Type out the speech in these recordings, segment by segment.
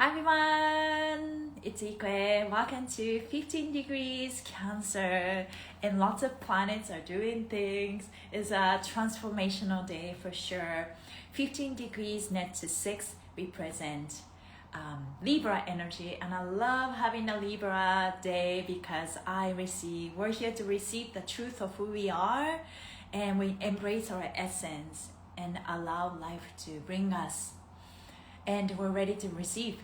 Hi everyone, it's Ikue. Welcome to 15 degrees Cancer, and lots of planets are doing things. It's a transformational day for sure. 15 degrees net to 6 represent Libra energy, and I love having a Libra day because we're here to receive the truth of who we are, and we embrace our essence and allow life to bring us, and we're ready to receive.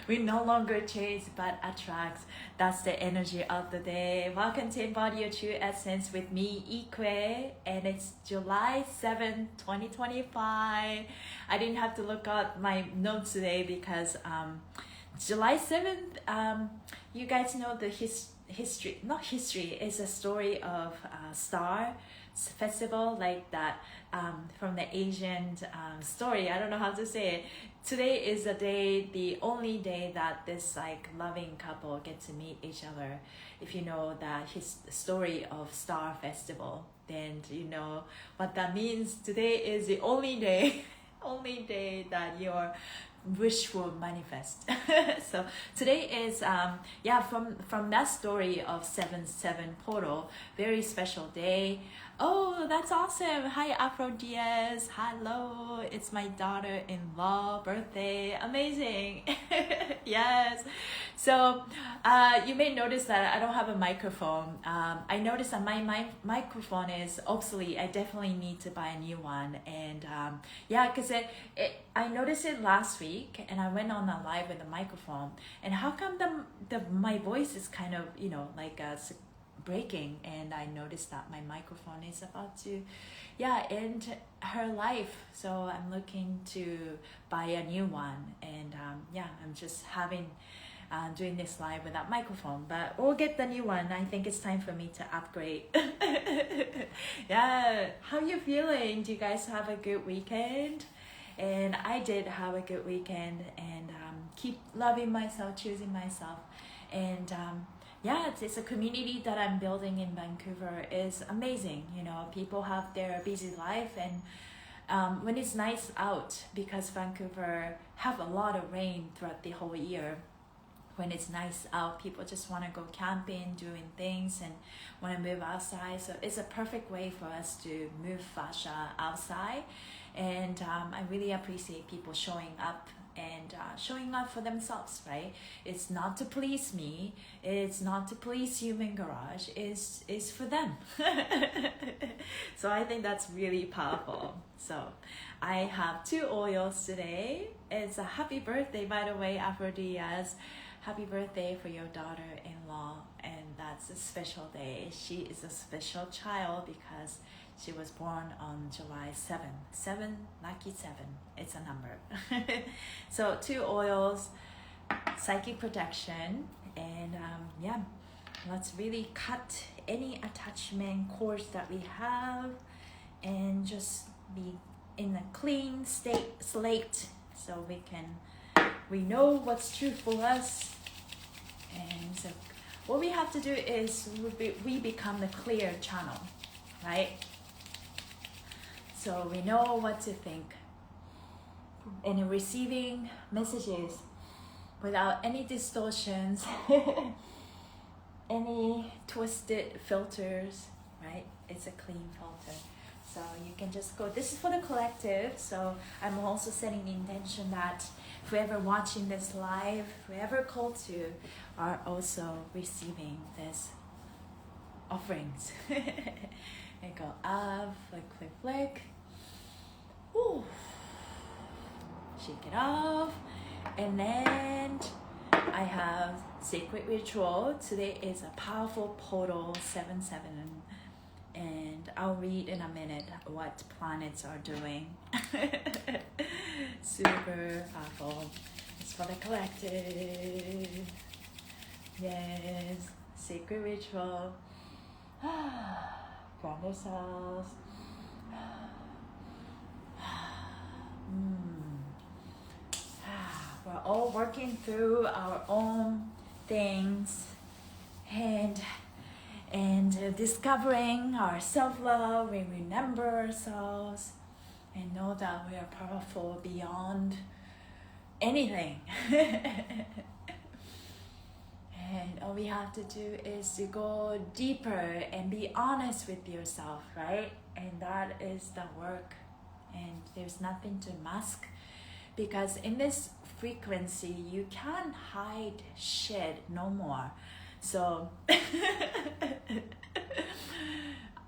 We no longer chase but attract. That's the energy of the day. Welcome to Embody Your True Essence with me, Ikue, and it's July 7th, 2025. I didn't have to look at my notes today because July 7th, you guys know the history, not history, it's a story of star festival like that, from the Asian story. I don't know how to say it. Today is the only day that this like loving couple get to meet each other. If you know that his story of Star Festival, then you know what that means. Today is the only day only day that your wish will manifest. So today is from that story of 7/7 portal, very special day. Oh, that's awesome. Hi Afro Diaz. Hello, it's my daughter-in-law birthday. Amazing. Yes. So you may notice that I don't have a microphone. I noticed that my microphone is obsolete. I definitely need to buy a new one. And because I noticed it last week, and I went on a live with a microphone. And how come my voice is kind of breaking? And I noticed that my microphone is about to end her life. So I'm looking to buy a new one. And I'm just doing this live without microphone, but we'll get the new one. I think it's time for me to upgrade. Yeah, how you feeling? Do you guys have a good weekend? And I did have a good weekend, and keep loving myself, choosing myself. And it's a community that I'm building in Vancouver is amazing. You know, people have their busy life, and when it's nice out, because Vancouver have a lot of rain throughout the whole year, when it's nice out, people just want to go camping, doing things, and want to move outside. So it's a perfect way for us to move Fascia outside. And I really appreciate people showing up and showing up for themselves, right? It's not to please me. It's not to please Human Garage. It's for them. So I think that's really powerful. So I have 2 oils today. It's a happy birthday, by the way, Aphrodite. Happy birthday for your daughter-in-law, and that's a special day. She is a special child because she was born on July 7th. Lucky 7. It's a number. So 2 oils, psychic protection, and let's really cut any attachment cords that we have and just be in a clean slate, so we know what's true for us. And so what we have to do is we become the clear channel, right? So we know what to think, and receiving messages without any distortions, any twisted filters, right? It's a clean filter. So you can just go, this is for the collective. So I'm also setting the intention that whoever watching this live, whoever called to, are also receiving this offerings. And go up, flick. Woo. Shake it off. And then I have sacred ritual. Today is a powerful portal 7/7. And I'll read in a minute what planets are doing. Super powerful. It's for the collective. Yes, sacred ritual. Ground yourselves. We're all working through our own things, and discovering our self-love. We remember ourselves and know that we are powerful beyond anything. And all we have to do is to go deeper and be honest with yourself, right? And that is the work. And there's nothing to mask, because in this frequency you can't hide shit no more. So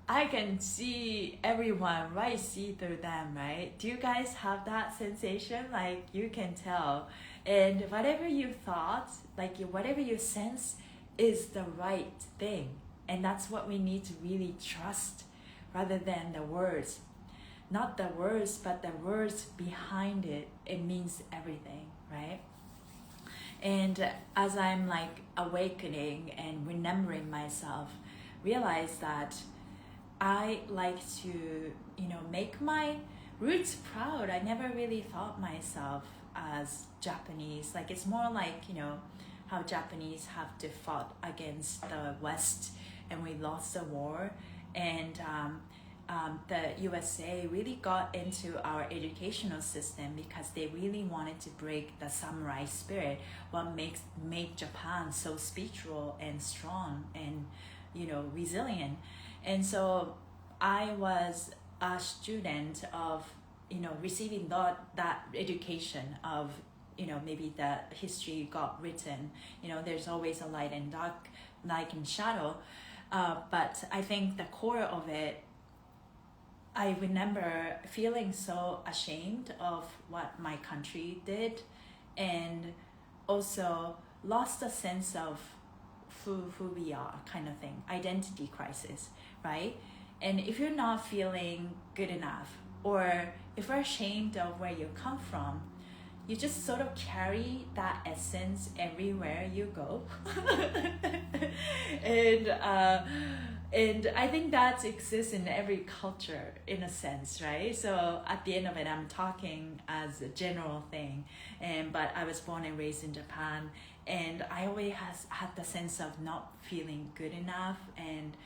I can see everyone, right? See through them, right? Do you guys have that sensation? Like, you can tell. And whatever you thought, like whatever you sense is the right thing. And that's what we need to really trust, rather than the words. Not the words, but the words behind it. It means everything, right? And as I'm like awakening and remembering myself, realize that I like to, make my roots proud. I never really thought myself as Japanese. Like, it's more like, how Japanese have to fought against the West and we lost the war. And the USA really got into our educational system because they really wanted to break the samurai spirit, what made Japan so spiritual and strong and, resilient. And so I was a student of, receiving that education of, maybe the history got written, there's always a light and dark, light and shadow. But I think the core of it, I remember feeling so ashamed of what my country did, and also lost a sense of who we are, kind of thing, identity crisis, right? And if you're not feeling good enough, or if you're ashamed of where you come from, you just sort of carry that essence everywhere you go. And I think that exists in every culture in a sense, right? So at the end of it, I'm talking as a general thing, but I was born and raised in Japan, and I always had the sense of not feeling good enough, and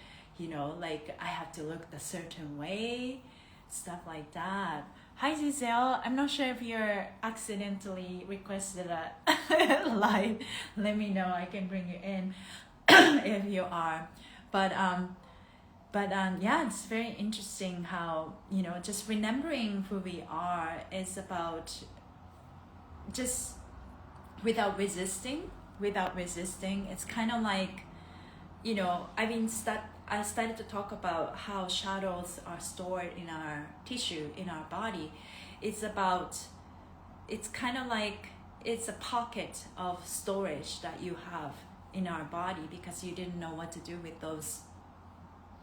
like I have to look a certain way, stuff like that. Hi Giselle, I'm not sure if you're accidentally requested a live. Let me know, I can bring you in if you are. But yeah, it's very interesting how, just remembering who we are is about just without resisting. It's kind of like, I started to talk about how shadows are stored in our tissue, in our body. It's kind of like, it's a pocket of storage that you have in our body because you didn't know what to do with those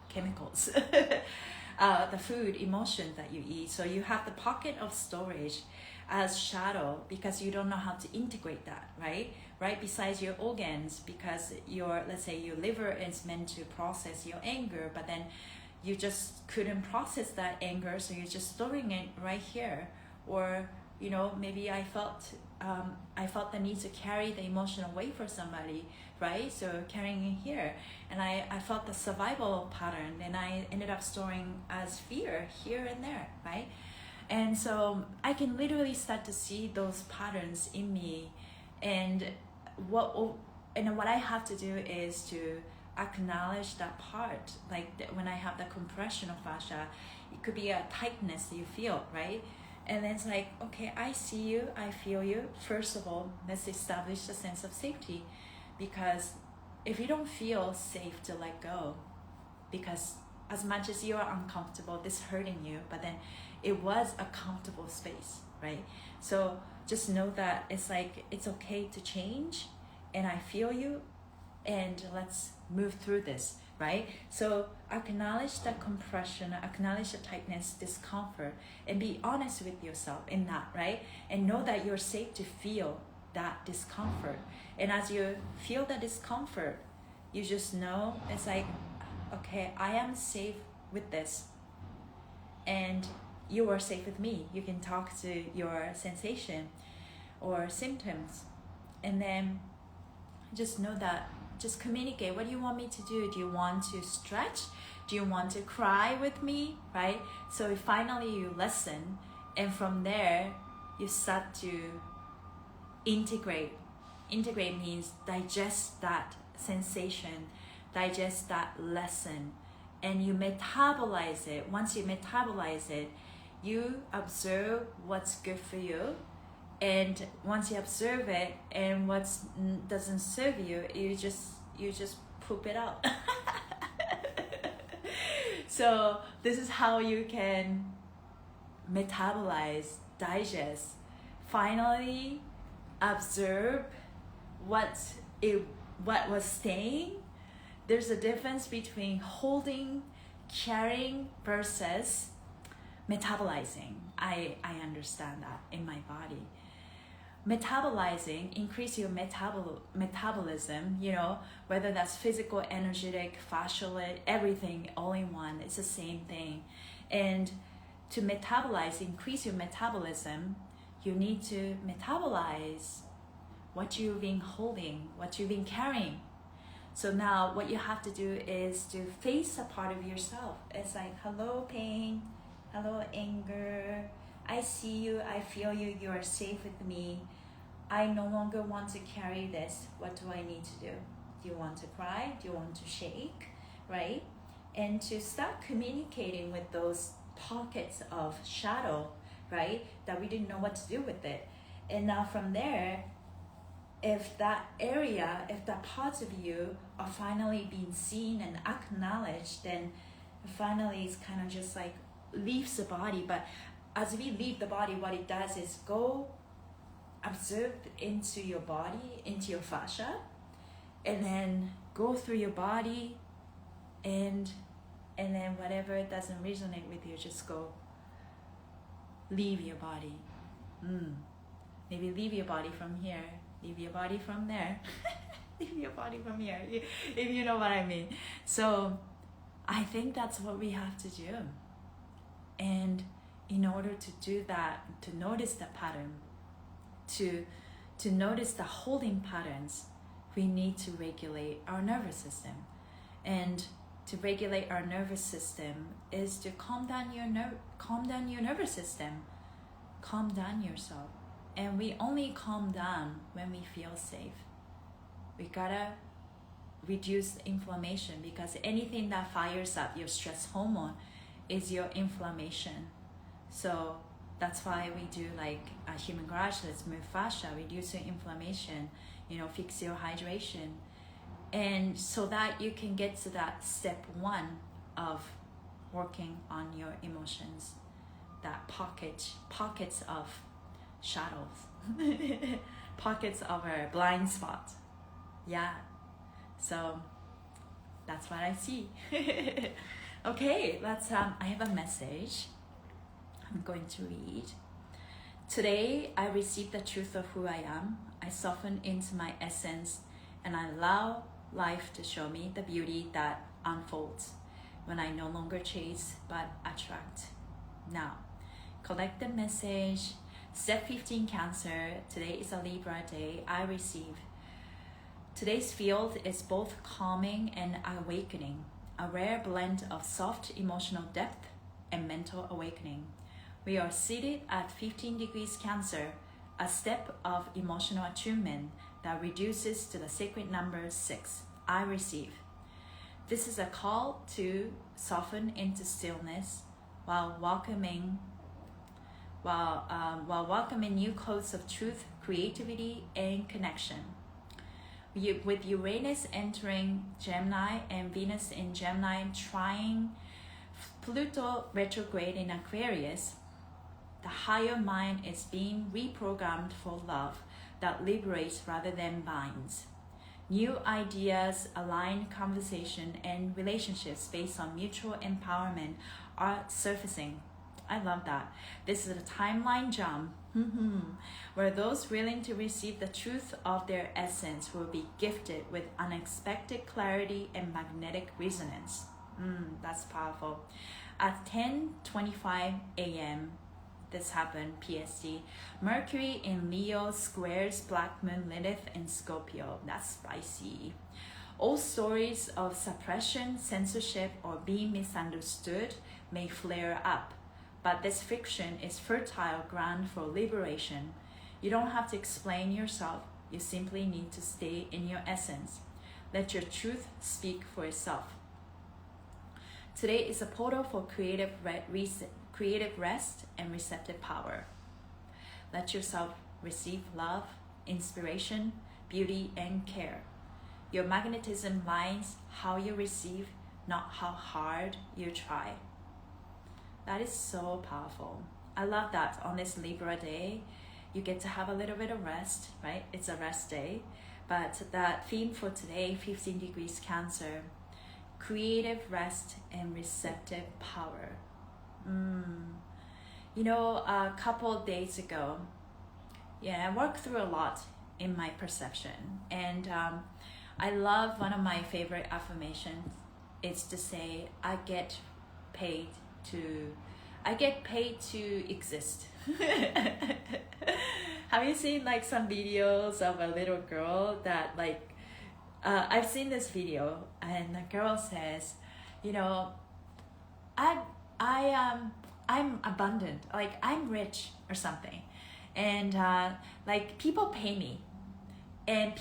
chemicals, the food, emotions that you eat. So you have the pocket of storage as shadow because you don't know how to integrate that, right? Besides your organs, because let's say your liver is meant to process your anger, but then you just couldn't process that anger, so you're just storing it right here. Or maybe I felt the need to carry the emotion away for somebody, right? So carrying it here, and I felt the survival pattern, and I ended up storing as fear here and there, right? And so I can literally start to see those patterns in me, and what I have to do is to acknowledge that part. Like when I have the compression of fascia, it could be a tightness you feel, right? And then it's like, okay, I see you, I feel you. First of all, let's establish a sense of safety, because if you don't feel safe to let go, because as much as you are uncomfortable, this hurting you, but then it was a comfortable space, right? So just know that it's like, it's okay to change, and I feel you, and let's move through this, right? So acknowledge the compression, acknowledge the tightness, discomfort, and be honest with yourself in that, right? And know that you're safe to feel that discomfort. And as you feel the discomfort, you just know, it's like, okay, I am safe with this, and you are safe with me. You can talk to your sensation or symptoms, and then just know that, just communicate. What do you want me to do? Do you want to stretch? Do you want to cry with me, right? So finally you listen, and from there you start to integrate. Integrate means digest that sensation, digest that lesson, and you metabolize it. Once you metabolize it, you observe what's good for you, and once you observe it and what doesn't serve you, you just poop it out. So this is how you can metabolize, digest, finally observe what was staying. There's a difference between holding, carrying versus metabolizing. I understand that in my body. Metabolizing, increase your metabolism, you know, whether that's physical, energetic, fascial, everything all in one. It's the same thing. And to metabolize, increase your metabolism, you need to metabolize what you've been holding, what you've been carrying. So now what you have to do is to face a part of yourself. It's like, hello pain, hello anger, I see you, I feel you, you are safe with me. I no longer want to carry this. What do I need to do? Do you want to cry? Do you want to shake? Right? And to start communicating with those pockets of shadow, right? That we didn't know what to do with it. And now from there, if that area, if that parts of you are finally being seen and acknowledged, then finally it's kind of just like leaves the body. But as we leave the body, what it does is go observe into your body, into your fascia, and then go through your body, and then whatever doesn't resonate with you, just go leave your body. Maybe leave your body from here, leave your body from there, leave your body from here, if you know what I mean. So I think that's what we have to do. And in order to do that, to notice the pattern, to notice the holding patterns, we need to regulate our nervous system. And to regulate our nervous system is to calm down your nervous system, calm down yourself. And we only calm down when we feel safe. We gotta reduce the inflammation, because anything that fires up your stress hormone is your inflammation. So that's why we do like a human garage, let's move fascia, reduce your inflammation, you know, fix your hydration. And so that you can get to that step one of working on your emotions, that pockets of shadows, pockets of a blind spot. Yeah, so that's what I see. Okay, let's I have a message I'm going to read. Today I received the truth of who I am. I soften into my essence, and I allow life to show me the beauty that unfolds when I no longer chase but attract. Now, collect the message. Step 15, Cancer. Today is a Libra day. I receive. Today's field is both calming and awakening, a rare blend of soft emotional depth and mental awakening. We are seated at 15 degrees Cancer, a step of emotional attunement that reduces to the sacred number 6. I receive. This is a call to soften into stillness while welcoming new codes of truth, creativity, and connection. With Uranus entering Gemini and Venus in Gemini trining Pluto retrograde in Aquarius, the higher mind is being reprogrammed for love that liberates rather than binds. New ideas, aligned conversation, and relationships based on mutual empowerment are surfacing. I love that. This is a timeline jump where those willing to receive the truth of their essence will be gifted with unexpected clarity and magnetic resonance. That's powerful. At 10:25 a.m., this happened, PST, Mercury in Leo squares Black Moon Lilith in Scorpio. That's spicy. All stories of suppression, censorship, or being misunderstood may flare up, but this fiction is fertile ground for liberation. You don't have to explain yourself. You simply need to stay in your essence. Let your truth speak for itself. Today is a portal for creative rest and receptive power. Let yourself receive love, inspiration, beauty, and care. Your magnetism lies how you receive, not how hard you try. That is so powerful. I love that on this Libra day, you get to have a little bit of rest, right? It's a rest day. But that theme for today, 15 degrees Cancer, creative rest and receptive power. You know, a couple of days ago, I worked through a lot in my perception. And I love one of my favorite affirmations. It's to say, I get paid to exist. Have you seen like some videos of a little girl that like, I've seen this video and the girl says, you know, I'm abundant, like I'm rich or something. And like people pay me and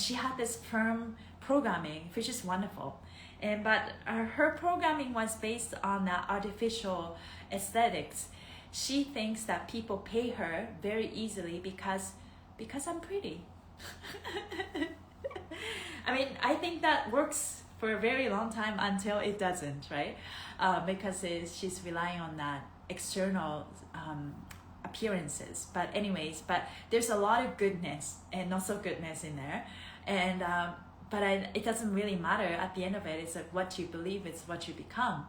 she had this firm programming, which is wonderful. But her programming was based on artificial aesthetics. She thinks that people pay her very easily because I'm pretty. I mean, I think that works for a very long time until it doesn't, right? Because she's relying on that external appearances. But anyways, there's a lot of goodness and not so goodness in there. And it doesn't really matter. At the end of it, it's like what you believe is what you become.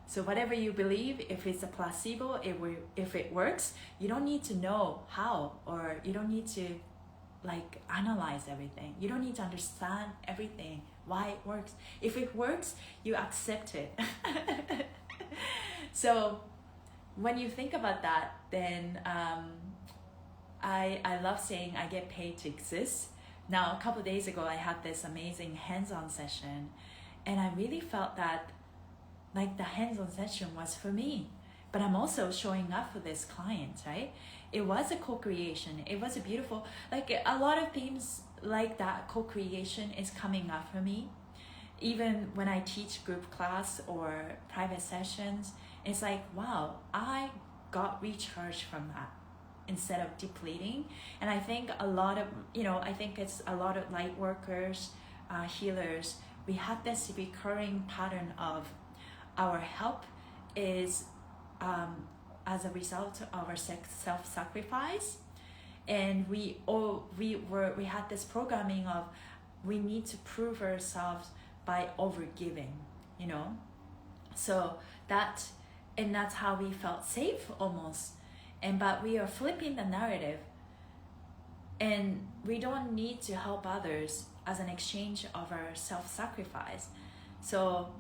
So whatever you believe, if it's a placebo, if it works, you don't need to know how, or you don't need to like analyze everything. You don't need to understand everything, why it works. If it works, you accept it. So when you think about that, then I love saying I get paid to exist. Now, a couple of days ago, I had this amazing hands-on session, and I really felt that like the hands-on session was for me, but I'm also showing up for this client, right? It was a co-creation. It was a beautiful, like a lot of themes like that co-creation is coming up for me. Even when I teach group class or private sessions, it's like, wow, I got recharged from that instead of depleting. And I think a lot of, it's a lot of light workers, healers, we have this recurring pattern of our help is as a result of our self-sacrifice, and we had this programming of we need to prove ourselves by overgiving, so that's how we felt safe almost. But we are flipping the narrative, and we don't need to help others as an exchange of our self-sacrifice. So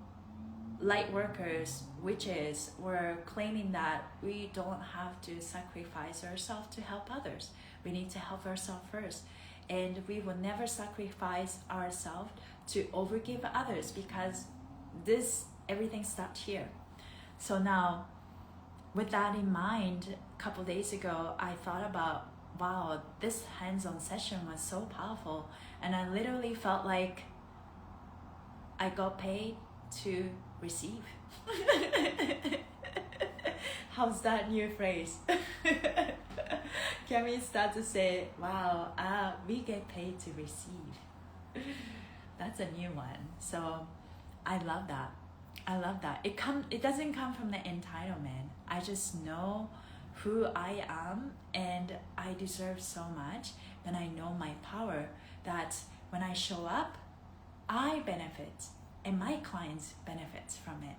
light workers, witches, were claiming that we don't have to sacrifice ourselves to help others. We need to help ourselves first. And we will never sacrifice ourselves to overgive others, because everything starts here. So now, with that in mind, a couple days ago, I thought about, wow, this hands-on session was so powerful. And I literally felt like I got paid to receive. How's that new phrase? Can we start to say, wow, we get paid to receive? That's a new one. So I love that. It doesn't come from the entitlement. I just know who I am, and I deserve so much. And I know my power, that when I show up, I benefit and my clients benefits from it.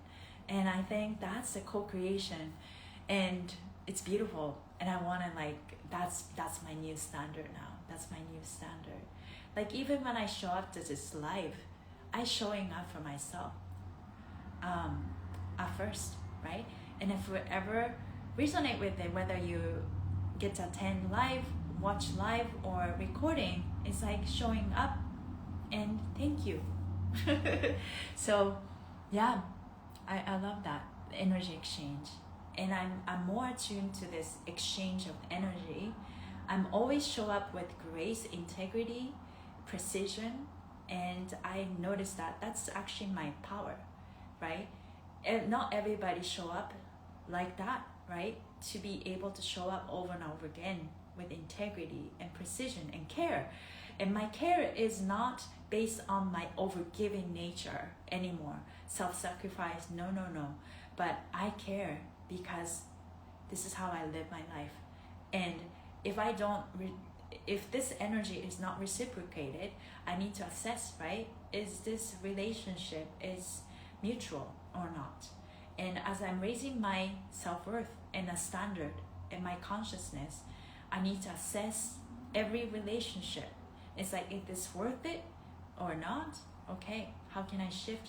And I think that's the co-creation, and it's beautiful. And I want to that's my new standard now. That's my new standard. Like even when I show up to this live, I'm showing up for myself at first, right? And if we ever resonate with it, whether you get to attend live, watch live, or recording, it's like showing up and thank you. So yeah, I love that energy exchange, and I'm more attuned to this exchange of energy I'm always show up with grace, integrity, precision, and I noticed that that's actually my power, right? And not everybody show up like that, right? To be able to show up over and over again with integrity and precision and care. And my care is not based on my overgiving nature anymore. Self-sacrifice, no. But I care because this is how I live my life. And if I don't, if this energy is not reciprocated, I need to assess, right? Is this relationship is mutual or not? And as I'm raising my self-worth and a standard in my consciousness, I need to assess every relationship. It's like, if it's worth it or not, okay, how can I shift?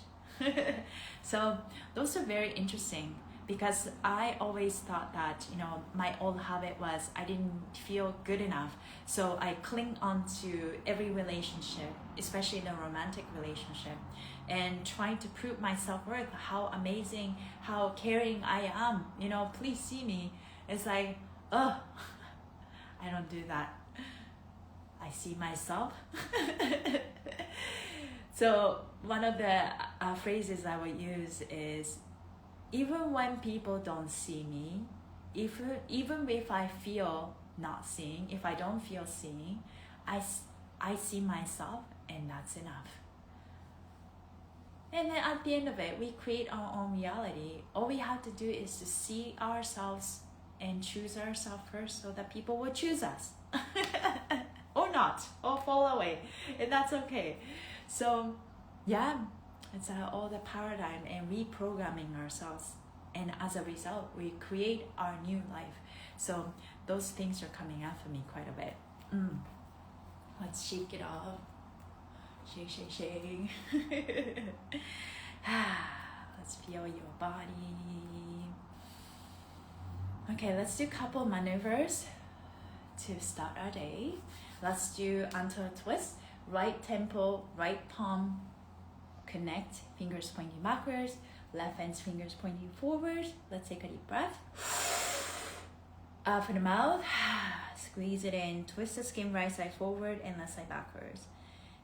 So those are very interesting, because I always thought that, my old habit was I didn't feel good enough. So I cling on to every relationship, especially the romantic relationship, and trying to prove my self-worth, how amazing, how caring I am. Please see me. It's like, oh, I don't do that. I see myself. So one of the phrases I would use is, even when people don't see me, even if I feel not seeing, if I don't feel seeing, I see myself, and that's enough. And then at the end of it, we create our own reality. All we have to do is to see ourselves and choose ourselves first, so that people will choose us. Or not, or fall away, and that's okay. So yeah, it's all the paradigm and reprogramming ourselves, and as a result we create our new life. So those things are coming out for me quite a bit. Let's shake it off. Shake. Let's feel your body. Okay, let's do a couple maneuvers to start our day. Let's do onto a twist. Right temple, right palm connect, fingers pointing backwards, left hand's fingers pointing forward. Let's take a deep breath. Out from the mouth, squeeze it in, twist the skin right side forward and left side backwards.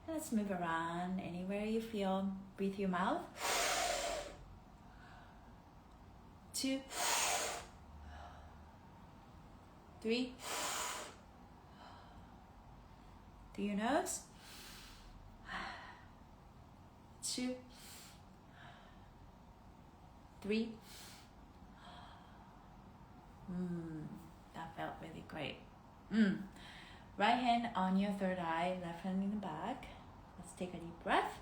And let's move around anywhere you feel. Breathe through your mouth. 2, 3. Through your nose. 2, 3. That felt really great. Right hand on your third eye, left hand in the back. Let's take a deep breath.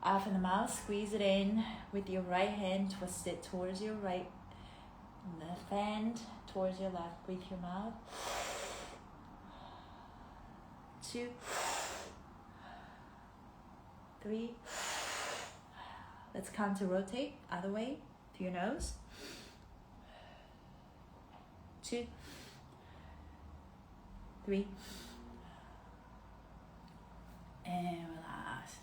Out from the mouth, squeeze it in with your right hand, twist it towards your right. Left hand towards your left. Breathe your mouth. 2, 3. Let's counter rotate other way through your nose. 2, 3. And relax.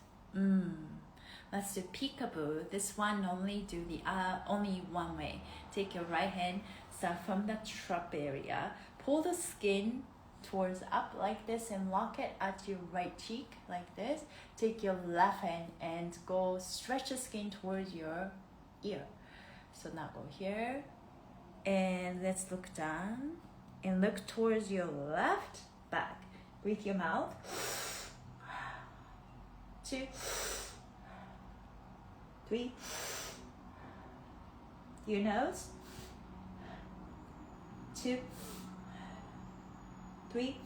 Let's do peekaboo. This one only do the only one way. Take your right hand, start from the trap area, pull the skin towards up like this and lock it at your right cheek like this. Take your left hand and go stretch the skin towards your ear. So now go here and let's look down and look towards your left back. Breathe your mouth. 2, 3. Your nose. 2, 3.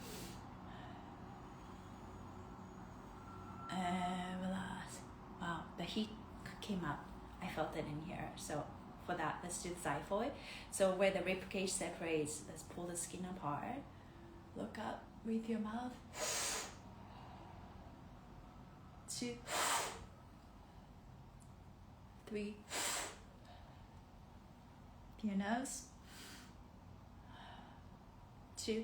And relax. Wow, the heat came up. I felt it in here. So for that, let's do the xiphoid. So where the ribcage separates, let's pull the skin apart. Look up, breathe your mouth. 2, 3. Your nose. 2,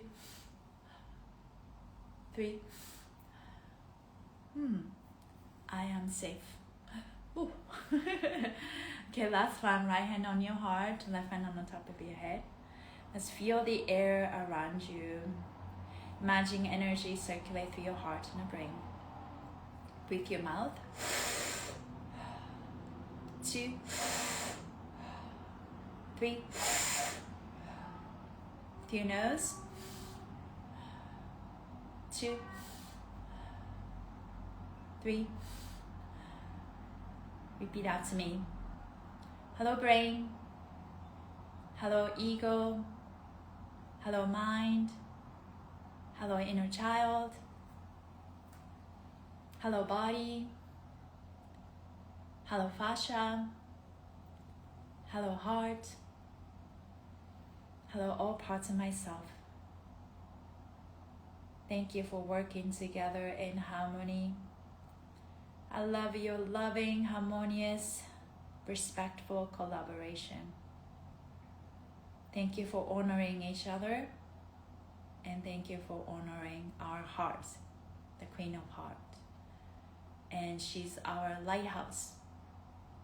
3. I am safe. Ooh. Okay, last one. Right hand on your heart, left hand on the top of your head. Let's feel the air around you. Imagine energy circulate through your heart and your brain. Breathe your mouth. 2, 3. Through your nose. 2, 3. Repeat out to me. Hello brain. Hello ego. Hello mind. Hello inner child. Hello body. Hello fascia. Hello heart. Hello all parts of myself. Thank you for working together in harmony. I love your loving, harmonious, respectful collaboration. Thank you for honoring each other, and thank you for honoring our hearts, the Queen of Hearts. And she's our lighthouse.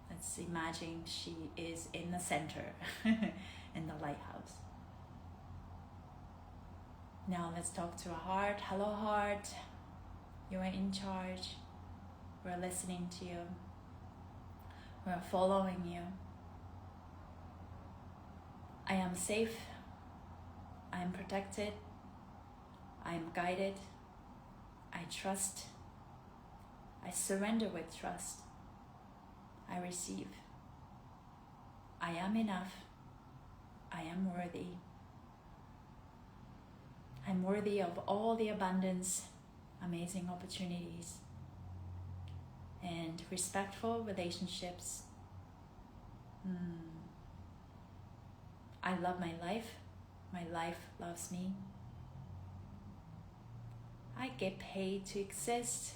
Let's imagine she is in the center, in the lighthouse. Now let's talk to our heart. Hello heart, you are in charge. We're listening to you. We're following you. I am safe. I am protected. I am guided. I trust. I surrender with trust. I receive. I am enough. I am worthy. I'm worthy of all the abundance, amazing opportunities, and respectful relationships. I love my life. My life loves me. I get paid to exist.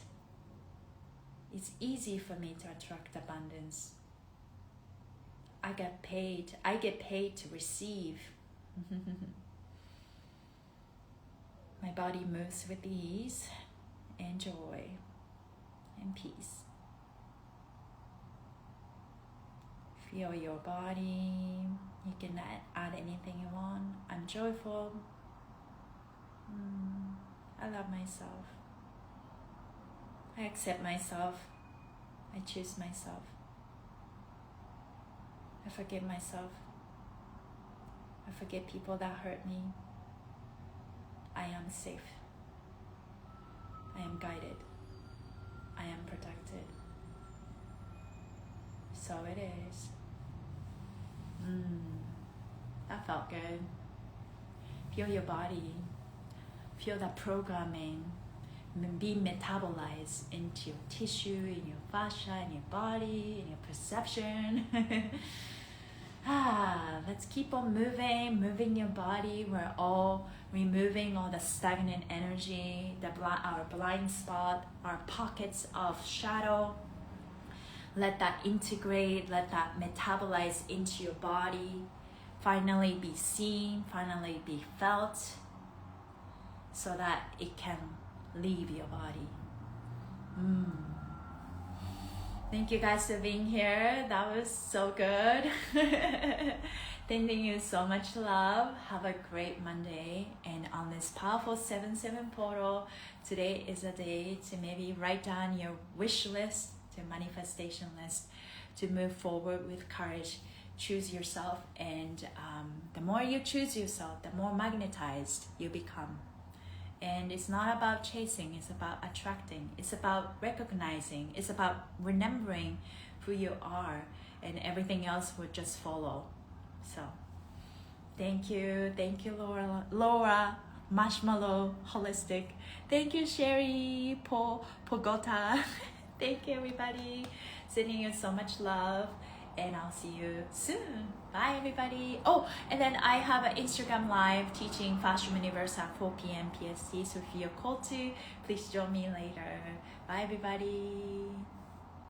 It's easy for me to attract abundance. I get paid to receive. My body moves with ease and joy and peace. Feel your body. You can add anything you want. I'm joyful. I love myself. I accept myself. I choose myself. I forgive myself. I forgive people that hurt me. I am safe. I am guided. I am protected. So it is. That felt good. Feel your body. Feel that programming be metabolized into your tissue, in your fascia, in your body, in your perception. Let's keep on moving your body. We're all removing all the stagnant energy, our blind spot, our pockets of shadow. Let that integrate, let that metabolize into your body. Finally be seen, finally be felt, so that it can leave your body. Thank you guys for being here. That was so good. Sending you so much love. Have a great Monday. And on this powerful 7/7 portal, today is a day to maybe write down your wish list, to manifestation list, to move forward with courage. Choose yourself, and the more you choose yourself, the more magnetized you become. And it's not about chasing, it's about attracting, it's about recognizing, it's about remembering who you are, and everything else will just follow. So thank you Laura Marshmallow Holistic. Thank you Sherry Pogota. Thank you everybody. Sending you so much love, and I'll see you soon. Bye everybody. Oh, and then I have an Instagram live teaching Fascia Universe at 4 p.m. PST, so if you're called to, please join me later. Bye everybody.